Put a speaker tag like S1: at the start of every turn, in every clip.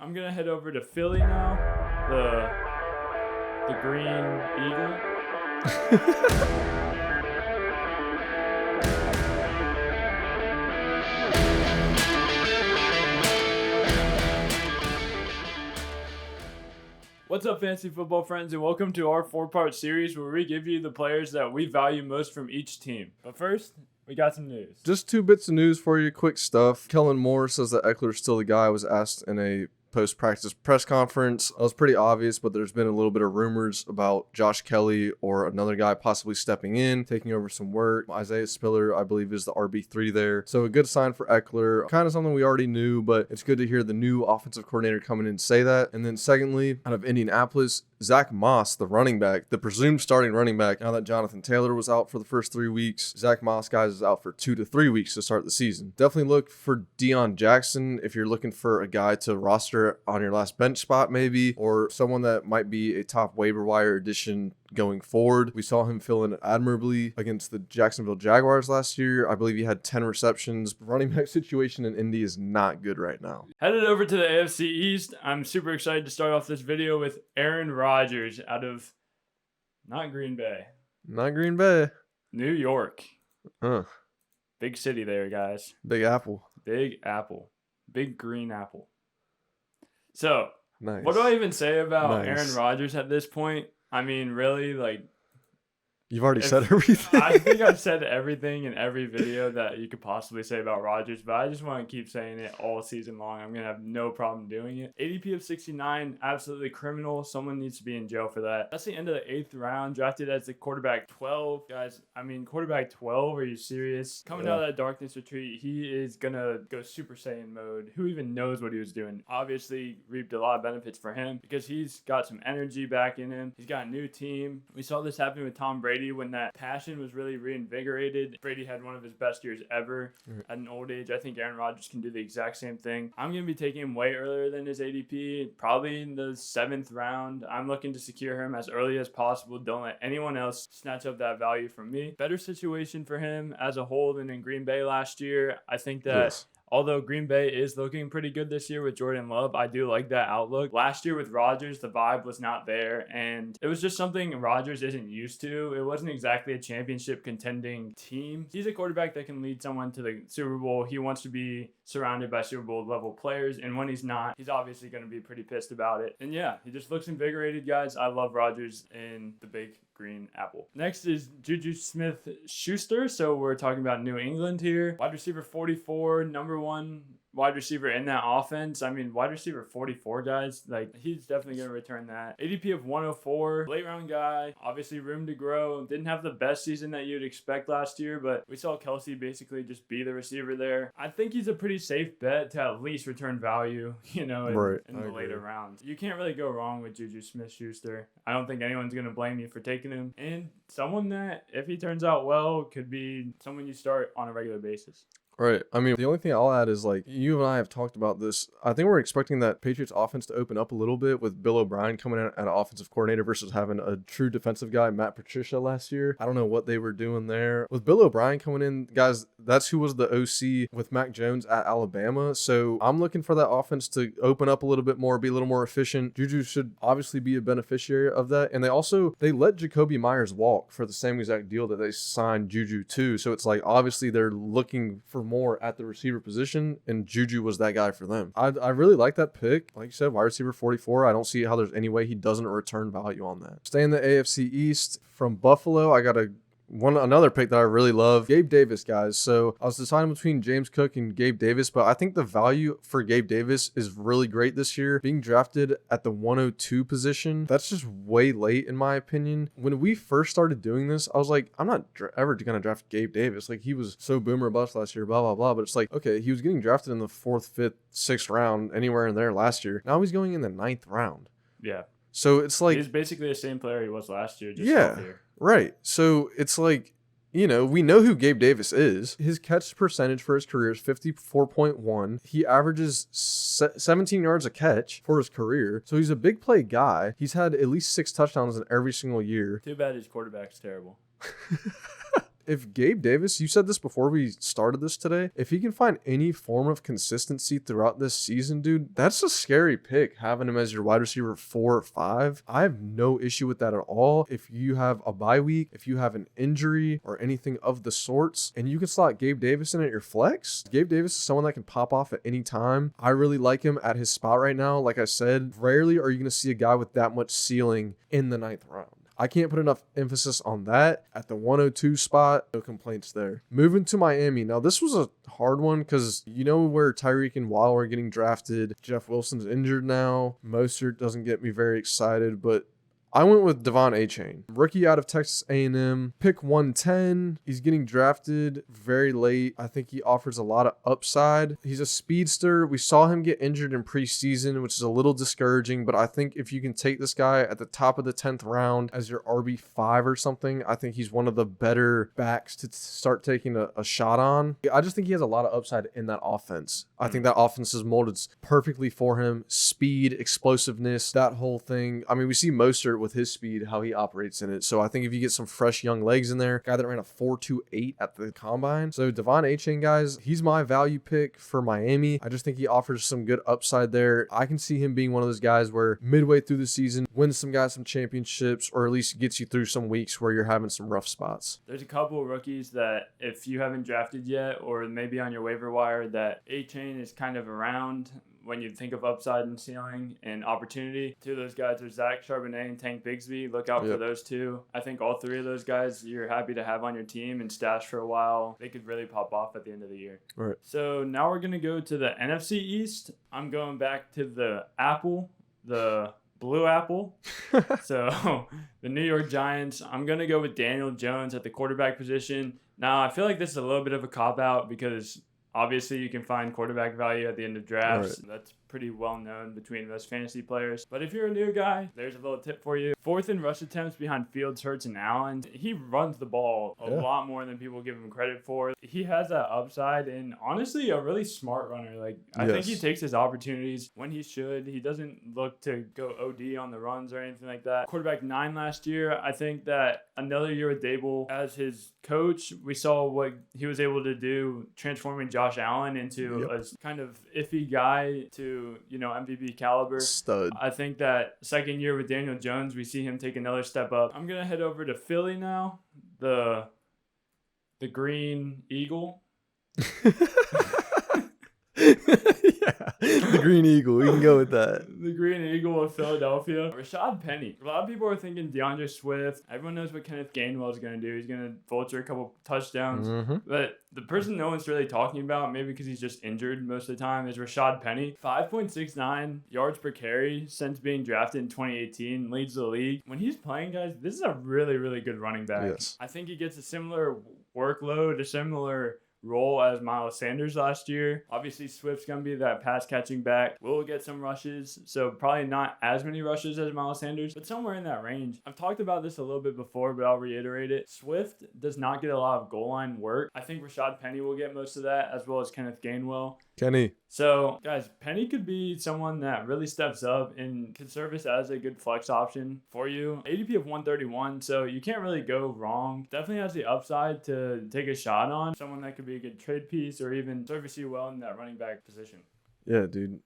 S1: I'm going to head over to Philly now. The Green Eagle. What's up, fantasy football friends, and welcome to our 4-part series where we give you the players that we value most from each team. But first, we got some news.
S2: Just 2 bits of news for you, quick stuff. Kellen Moore says that Eckler's still the guy. Was asked in a post-practice press conference. It was pretty obvious, but there's been a little bit of rumors about Josh Kelly or another guy possibly stepping in, taking over some work. Isaiah Spiller, I believe, is the RB3 there. So a good sign for Eckler. Kind of something we already knew, but it's good to hear the new offensive coordinator coming in say that. And then secondly, out of Indianapolis, Zach Moss, the running back, the presumed starting running back, now that Jonathan Taylor was out for the first 3 weeks, Zach Moss, guys, is out for 2 to 3 weeks to start the season. Definitely look for Deion Jackson if you're looking for a guy to roster on your last bench spot maybe, or someone that might be a top waiver wire addition going forward. We saw him fill in admirably against the Jacksonville Jaguars last year. I believe he had 10 receptions. Running back situation in Indy is not good right now.
S1: Headed over to the AFC East. I'm super excited to start off this video with Aaron Rodgers out of not Green Bay.
S2: Not Green Bay.
S1: New York. Big city there, guys.
S2: Big Apple.
S1: Big Apple. Big green apple. So,
S2: nice.
S1: What do I even say about Aaron Rodgers at this point? I mean, really,
S2: you've already said everything.
S1: I think I've said everything in every video that you could possibly say about Rodgers, but I just want to keep saying it all season long. I'm going to have no problem doing it. ADP of 69, absolutely criminal. Someone needs to be in jail for that. That's the end of the 8th round, drafted as the quarterback 12. Guys, I mean, quarterback 12, are you serious? Coming out of that darkness retreat, he is going to go Super Saiyan mode. Who even knows what he was doing? Obviously, reaped a lot of benefits for him because he's got some energy back in him. He's got a new team. We saw this happen with Tom Brady when that passion was really reinvigorated. Brady had one of his best years ever at an old age. I think Aaron Rodgers can do the exact same thing. I'm going to be taking him way earlier than his ADP, probably in the 7th round. I'm looking to secure him as early as possible. Don't let anyone else snatch up that value from me. Better situation for him as a whole than in Green Bay last year. I think that although Green Bay is looking pretty good this year with Jordan Love, I do like that outlook. Last year with Rodgers, the vibe was not there, and it was just something Rodgers isn't used to. It wasn't exactly a championship contending team. He's a quarterback that can lead someone to the Super Bowl. He wants to be surrounded by Super Bowl level players, and when he's not, he's obviously going to be pretty pissed about it. And yeah, he just looks invigorated, guys. I love Rodgers in the big green apple. Next is JuJu Smith-Schuster. So we're talking about New England here. Wide receiver 44, number 1 wide receiver in that offense. I mean, wide receiver 44, guys. He's definitely going to return that. ADP of 104. Late round guy. Obviously room to grow. Didn't have the best season that you'd expect last year, but we saw Kelsey basically just be the receiver there. I think he's a pretty safe bet to at least return value, in the later rounds. You can't really go wrong with JuJu Smith-Schuster. I don't think anyone's going to blame you for taking him. And someone that, if he turns out well, could be someone you start on a regular basis.
S2: Right. I mean, the only thing I'll add is you and I have talked about this. I think we're expecting that Patriots offense to open up a little bit with Bill O'Brien coming in at offensive coordinator versus having a true defensive guy, Matt Patricia, last year. I don't know what they were doing there. With Bill O'Brien coming in, guys, that's who was the OC with Mac Jones at Alabama. So I'm looking for that offense to open up a little bit more, be a little more efficient. Juju should obviously be a beneficiary of that. And they let Jacoby Myers walk for the same exact deal that they signed Juju to. So it's obviously they're looking for more at the receiver position, and Juju was that guy for them. I really like that pick. Like you said, wide receiver 44. I don't see how there's any way he doesn't return value on that. Stay in the AFC East. From Buffalo, I got another pick that I really love, Gabe Davis, guys. So I was deciding between James Cook and Gabe Davis, but I think the value for Gabe Davis is really great this year. Being drafted at the 102 position, that's just way late in my opinion. When we first started doing this, I was like, I'm not ever going to draft Gabe Davis. He was so boomer bust last year, blah, blah, blah. But it's okay, he was getting drafted in the 4th, 5th, 6th round, anywhere in there last year. Now he's going in the 9th round.
S1: Yeah.
S2: So it's
S1: he's basically the same player he was last year, just healthier.
S2: Right. So it's we know who Gabe Davis is. His catch percentage for his career is 54.1. He averages 17 yards a catch for his career. So he's a big play guy. He's had at least 6 touchdowns in every single year.
S1: Too bad his quarterback's terrible.
S2: if Gabe Davis, you said this before we started this today, if he can find any form of consistency throughout this season, dude, that's a scary pick, having him as your wide receiver 4 or 5. I have no issue with that at all. If you have a bye week, if you have an injury or anything of the sorts, and you can slot Gabe Davis in at your flex, Gabe Davis is someone that can pop off at any time. I really like him at his spot right now. Like I said, rarely are you going to see a guy with that much ceiling in the 9th round. I can't put enough emphasis on that. At the 102 spot, no complaints there. Moving to Miami. Now, this was a hard one because you know where Tyreek and Waddle are getting drafted. Jeff Wilson's injured now. Mostert doesn't get me very excited, but I went with DeVon Achane, rookie out of Texas A&M, pick 110. He's getting drafted very late. I think he offers a lot of upside. He's a speedster. We saw him get injured in preseason, which is a little discouraging, but I think if you can take this guy at the top of the 10th round as your RB5 or something, I think he's one of the better backs to start taking a shot on. I just think he has a lot of upside in that offense. I think that offense is molded perfectly for him. Speed, explosiveness, that whole thing. I mean, we see Mostert with his speed, how he operates in it. So I think if you get some fresh young legs in there, guy that ran a 4.28 at the combine. So DeVon Achane, guys, he's my value pick for Miami. I just think he offers some good upside there. I can see him being one of those guys where midway through the season, wins some guys some championships, or at least gets you through some weeks where you're having some rough spots.
S1: There's a couple of rookies that if you haven't drafted yet, or maybe on your waiver wire, that Achane is kind of around when you think of upside and ceiling and opportunity. Two of those guys are Zach Charbonnet and Tank Bigsby. Look out for those two. I think all three of those guys you're happy to have on your team and stash for a while. They could really pop off at the end of the year.
S2: Right.
S1: So now we're going to go to the NFC East. I'm going back to the apple, the blue apple. So the New York Giants, I'm going to go with Daniel Jones at the quarterback position. Now, I feel like this is a little bit of a cop-out because obviously, you can find quarterback value at the end of drafts. Right. That's pretty well known between most fantasy players. But if you're a new guy, there's a little tip for you. 4th in rush attempts behind Fields, Hurts, and Allen. He runs the ball a lot more than people give him credit for. He has that upside and honestly a really smart runner. I think he takes his opportunities when he should. He doesn't look to go OD on the runs or anything like that. Quarterback 9 last year. I think that another year with Dable as his coach, we saw what he was able to do transforming Josh Allen into a kind of iffy guy to, MVP caliber.
S2: Stud.
S1: I think that second year with Daniel Jones, we see him take another step up. I'm going to head over to Philly now. The Green Eagle.
S2: The Green Eagle. We can go with that.
S1: The Green Eagle of Philadelphia. Rashaad Penny. A lot of people are thinking DeAndre Swift. Everyone knows what Kenneth Gainwell is going to do. He's going to vulture a couple touchdowns. Mm-hmm. But the person no one's really talking about, maybe because he's just injured most of the time, is Rashaad Penny. 5.69 yards per carry since being drafted in 2018. Leads the league. When he's playing, guys, this is a really, really good running back.
S2: Yes.
S1: I think he gets a similar workload, a similar role as Miles Sanders last year. Obviously, Swift's going to be that pass-catching back. Will get some rushes, so probably not as many rushes as Miles Sanders, but somewhere in that range. I've talked about this a little bit before, but I'll reiterate it. Swift does not get a lot of goal line work. I think Rashaad Penny will get most of that, as well as Kenneth Gainwell.
S2: Kenny.
S1: So, guys, Penny could be someone that really steps up and could service as a good flex option for you. ADP of 131, so you can't really go wrong. Definitely has the upside to take a shot on. Someone that could be a good trade piece or even service you well in that running back position.
S2: Yeah, dude.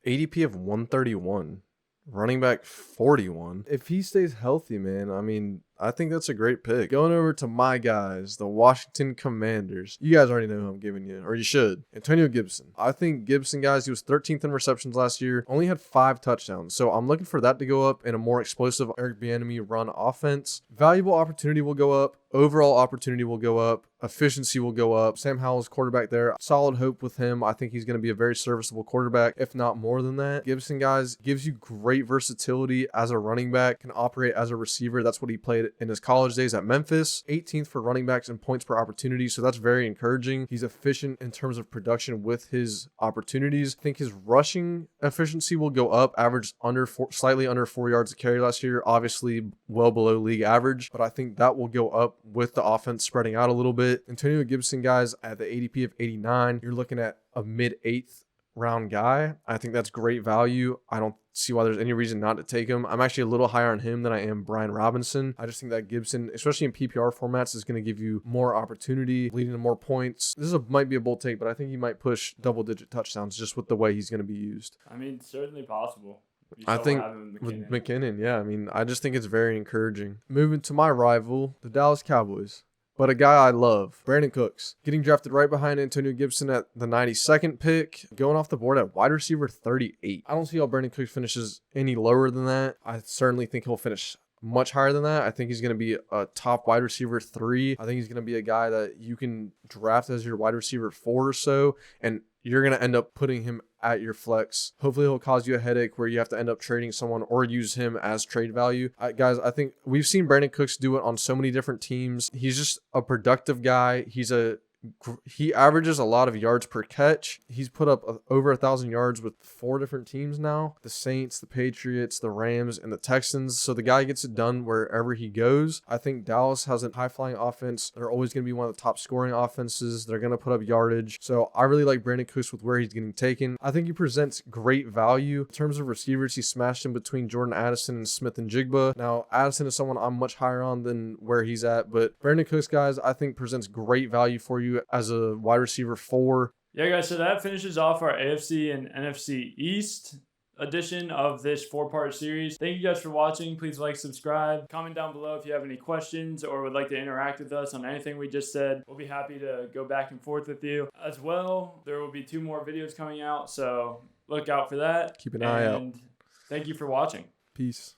S2: ADP of 131. Running back 41. If he stays healthy, man, I mean, I think that's a great pick. Going over to my guys, the Washington Commanders. You guys already know who I'm giving you, or you should. Antonio Gibson. I think Gibson, guys, he was 13th in receptions last year. Only had 5 touchdowns. So I'm looking for that to go up in a more explosive Eric Bieniemy run offense. Valuable opportunity will go up. Overall opportunity will go up. Efficiency will go up. Sam Howell's quarterback there. Solid hope with him. I think he's going to be a very serviceable quarterback, if not more than that. Gibson, guys, gives you great versatility as a running back. Can operate as a receiver. That's what he played in his college days at Memphis. 18th for running backs in points per opportunity. So that's very encouraging. He's efficient in terms of production with his opportunities. I think his rushing efficiency will go up. Averaged slightly under 4 yards a carry last year. Obviously well below league average. But I think that will go up with the offense spreading out a little bit. Antonio Gibson, guys, at the ADP of 89, you're looking at a mid-8th round guy. I think that's great value. I don't see why there's any reason not to take him. I'm actually a little higher on him than I am Brian Robinson. I just think that Gibson, especially in PPR formats, is going to give you more opportunity, leading to more points. Might be a bold take, but I think he might push double-digit touchdowns just with the way he's going to be used.
S1: I mean, certainly possible.
S2: I think with McKinnon, yeah. I mean, I just think it's very encouraging. Moving to my rival, the Dallas Cowboys. But a guy I love, Brandon Cooks, getting drafted right behind Antonio Gibson at the 92nd pick, going off the board at wide receiver 38. I don't see how Brandon Cooks finishes any lower than that. I certainly think he'll finish much higher than that. I think he's going to be a top wide receiver 3. I think he's going to be a guy that you can draft as your wide receiver 4 or so, and you're going to end up putting him at your flex. Hopefully he'll cause you a headache where you have to end up trading someone or use him as trade value. Guys, I think we've seen Brandon Cooks do it on so many different teams. He's just a productive guy. He averages a lot of yards per catch. He's put up over 1,000 yards with 4 different teams now. The Saints, the Patriots, the Rams, and the Texans. So the guy gets it done wherever he goes. I think Dallas has a high-flying offense. They're always going to be one of the top scoring offenses. They're going to put up yardage. So I really like Brandon Cooks with where he's getting taken. I think he presents great value. In terms of receivers, he smashed in between Jordan Addison and Smith and Jigba. Now, Addison is someone I'm much higher on than where he's at. But Brandon Cooks, guys, I think presents great value for you as a wide receiver 4.
S1: Yeah, guys, so that finishes off our AFC and NFC East edition of this 4-part series. Thank you guys for watching. Please like, subscribe, comment down below if you have any questions or would like to interact with us on anything we just said. We'll be happy to go back and forth with you. As well, there will be 2 more videos coming out, so look out for that.
S2: Keep an eye out.
S1: Thank you for watching.
S2: Peace.